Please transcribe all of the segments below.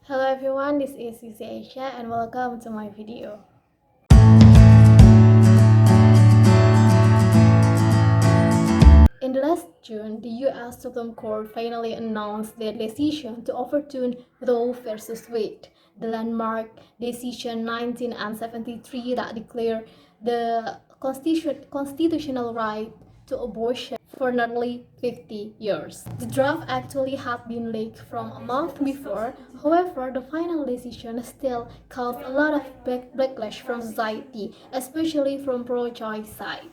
Hello everyone, this is Sisi Asia and welcome to my video. In the last June, the US Supreme Court finally announced their decision to overturn Roe versus Wade, the landmark decision 1973 that declared the constitutional right to abortion for nearly 50 years. The draft actually had been leaked from a month before. However, the final decision still caused a lot of backlash from society, especially from pro-choice side.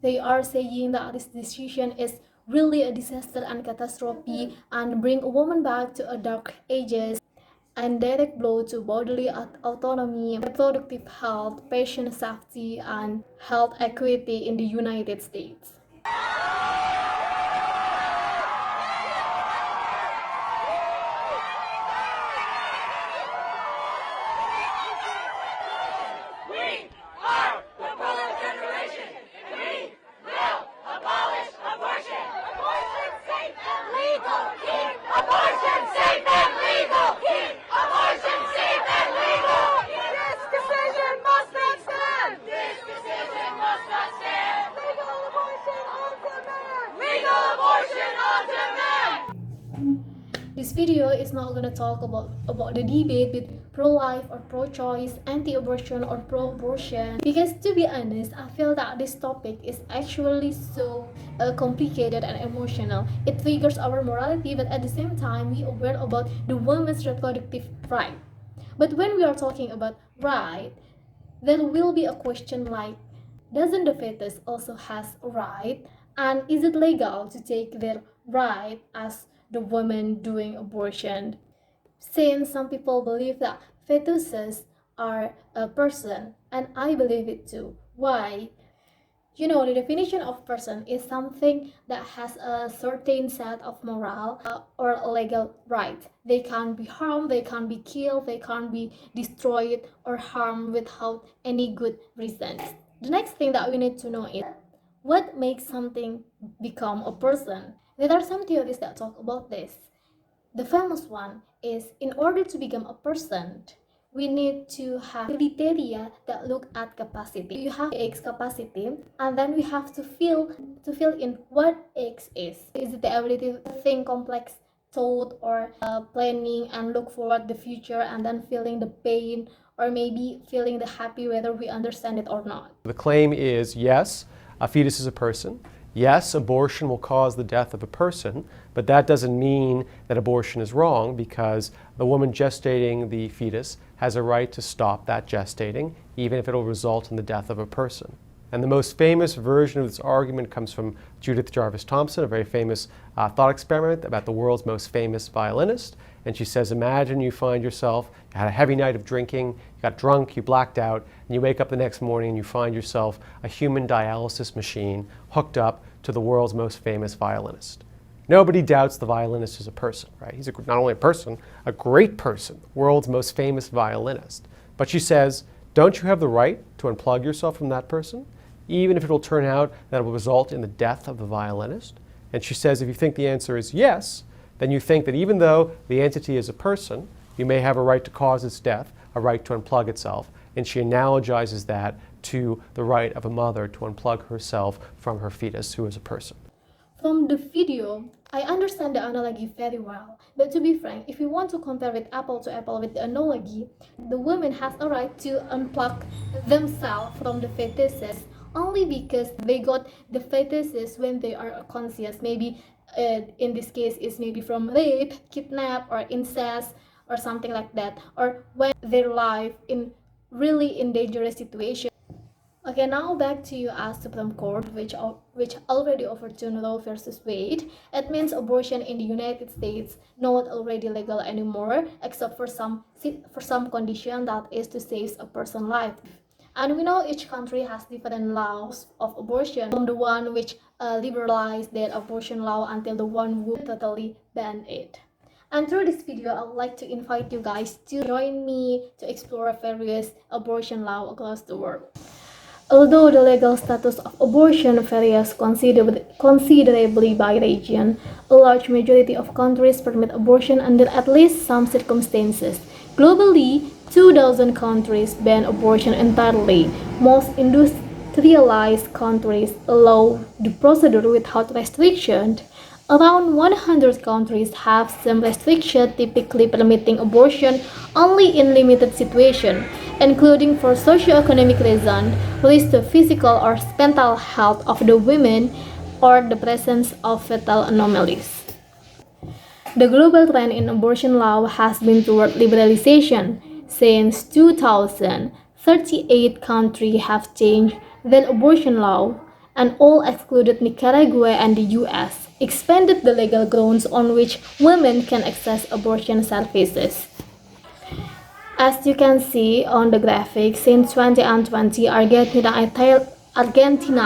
They are saying that this decision is really a disaster and catastrophe and bring a woman back to a dark ages and direct blow to bodily autonomy, reproductive health, patient safety, and health equity in the United States. This video is not going to talk about the debate with pro-life or pro-choice, anti-abortion or pro-abortion, because to be honest, I feel that this topic is actually so complicated and emotional. It triggers our morality, but at the same time, we are aware about the woman's reproductive right. But when we are talking about right, there will be a question like, doesn't the fetus also has a right? And is it legal to take their right as the woman doing abortion? Since some people believe that fetuses are a person, and I believe it too. Why? You know, the definition of person is something that has a certain set of moral or legal rights. They can't be harmed, they can't be killed, they can't be destroyed or harmed without any good reasons. The next thing that we need to know is what makes something become a person. There are some theories that talk about this. The famous one is, in order to become a person, we need to have criteria that look at capacity. You have X capacity, and then we have to fill in what X is. Is it the ability to think complex thought or planning and look forward the future and then feeling the pain or maybe feeling the happy whether we understand it or not? The claim is, yes, a fetus is a person. Yes, abortion will cause the death of a person, but that doesn't mean that abortion is wrong, because the woman gestating the fetus has a right to stop that gestating, even if it will result in the death of a person. And the most famous version of this argument comes from Judith Jarvis Thomson, a very famous thought experiment about the world's most famous violinist. And she says, imagine you find yourself, you had a heavy night of drinking, you got drunk, you blacked out, and you wake up the next morning and you find yourself a human dialysis machine hooked up to the world's most famous violinist. Nobody doubts the violinist is a person, right? He's not only a person, a great person, world's most famous violinist. But she says, don't you have the right to unplug yourself from that person, even if it will turn out that it will result in the death of the violinist? And she says, if you think the answer is yes, then you think that even though the entity is a person, you may have a right to cause its death, a right to unplug itself. And she analogizes that to the right of a mother to unplug herself from her fetus, who is a person. From the video, I understand the analogy very well. But to be frank, if we want to compare with apple to apple with the analogy, the woman has a right to unplug themselves from the fetuses only because they got the fetuses when they are conscious. Maybe in this case is maybe from rape, kidnap, or incest, or something like that, or when their life in really in dangerous situation. Okay, now back to US Supreme Court, which already overturned Roe versus Wade. It means abortion in the United States not already legal anymore, except for some condition, that is to save a person's life. And we know each country has different laws of abortion, from the one which liberalized their abortion law until the one who totally banned it. And through this video, I would like to invite you guys to join me to explore various abortion laws across the world. Although the legal status of abortion varies considerably by region, a large majority of countries permit abortion under at least some circumstances. Globally, 2,000 countries ban abortion entirely. Most industrialized countries allow the procedure without restriction. Around 100 countries have some restriction, typically permitting abortion only in limited situations, including for socio-economic reasons, risk to physical or mental health of the women, or the presence of fetal anomalies. The global trend in abortion law has been toward liberalization. Since 2000, 38 countries have changed their abortion law, and all excluded Nicaragua and the US, expanded the legal grounds on which women can access abortion services. As you can see on the graphic, since 2020, Argentina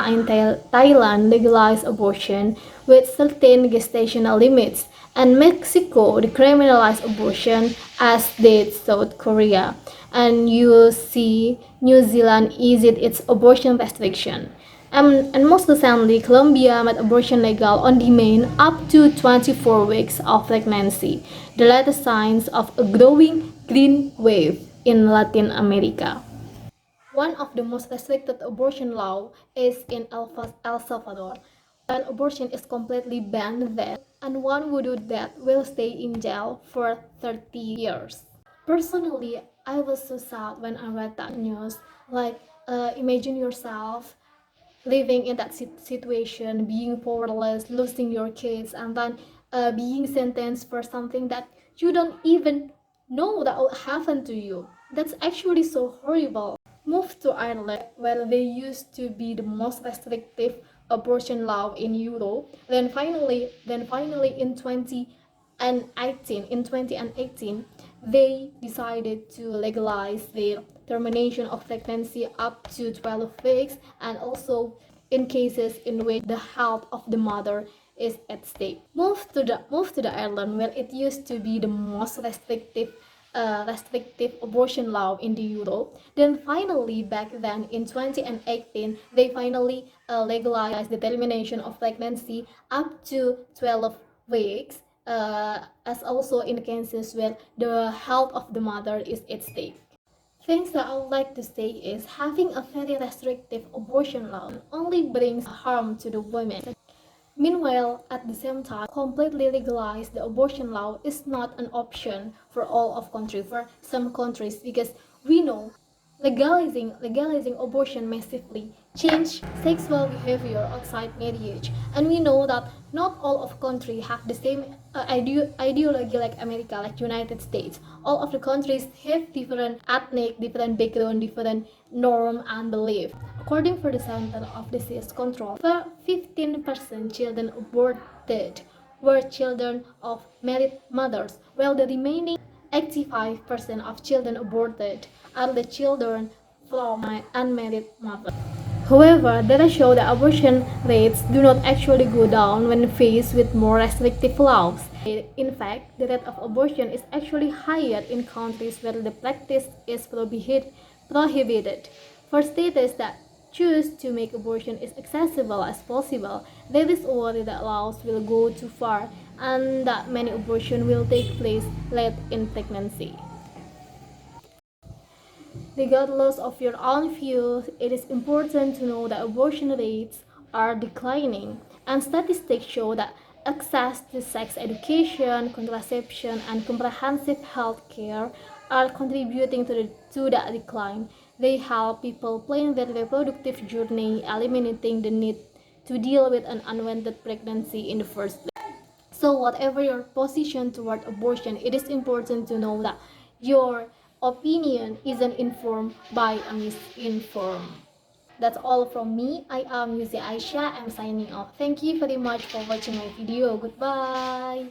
and Thailand legalized abortion with certain gestational limits, and Mexico decriminalized abortion, as did South Korea. And you see New Zealand eased its abortion restriction. And most recently, Colombia made abortion legal on demand up to 24 weeks of pregnancy, the latest signs of a growing green wave in Latin America. One of the most restricted abortion laws is in El Salvador. When abortion is completely banned there, and one who do that will stay in jail for 30 years. Personally, I was so sad when I read that news. Like, imagine yourself living in that situation, being powerless, losing your kids, and then being sentenced for something that you don't even know that will happen to you. That's actually so horrible. Moved to Ireland, where they used to be the most restrictive abortion law in Europe. Then finally in 2018, they decided to legalize the termination of pregnancy up to 12 weeks, and also in cases in which the health of the mother is at stake. Moved to the Ireland, where it used to be the most restrictive abortion law in the Europe. Then finally, back then in 2018, they finally legalized the termination of pregnancy up to 12 weeks, as also in cases where the health of the mother is at stake. Things that I would like to say is having a very restrictive abortion law only brings harm to the women. Meanwhile, at the same time, completely legalize the abortion law is not an option for all of countries, for some countries, because we know legalizing abortion massively change sexual behavior outside marriage, and we know that not all of countries have the same ideology like America, like United States. All of the countries have different ethnic, different background, different norm and belief. According to the Center of Disease Control, 15% children aborted were children of married mothers, while the remaining 85% of children aborted are the children from unmarried mothers. However, data show that abortion rates do not actually go down when faced with more restrictive laws. In fact, the rate of abortion is actually higher in countries where the practice is prohibited. For states that choose to make abortion as accessible as possible, there is a worry that laws will go too far and that many abortions will take place late in pregnancy. Regardless of your own views, it is important to know that abortion rates are declining, and statistics show that access to sex education, contraception, and comprehensive health care are contributing to that decline. They help people plan their reproductive journey, eliminating the need to deal with an unwanted pregnancy in the first place. So whatever your position toward abortion, it is important to know that your opinion isn't informed by a misinformed. That's all from me. I am Yuzi Aisha. I'm signing off. Thank you very much for watching my video. Goodbye.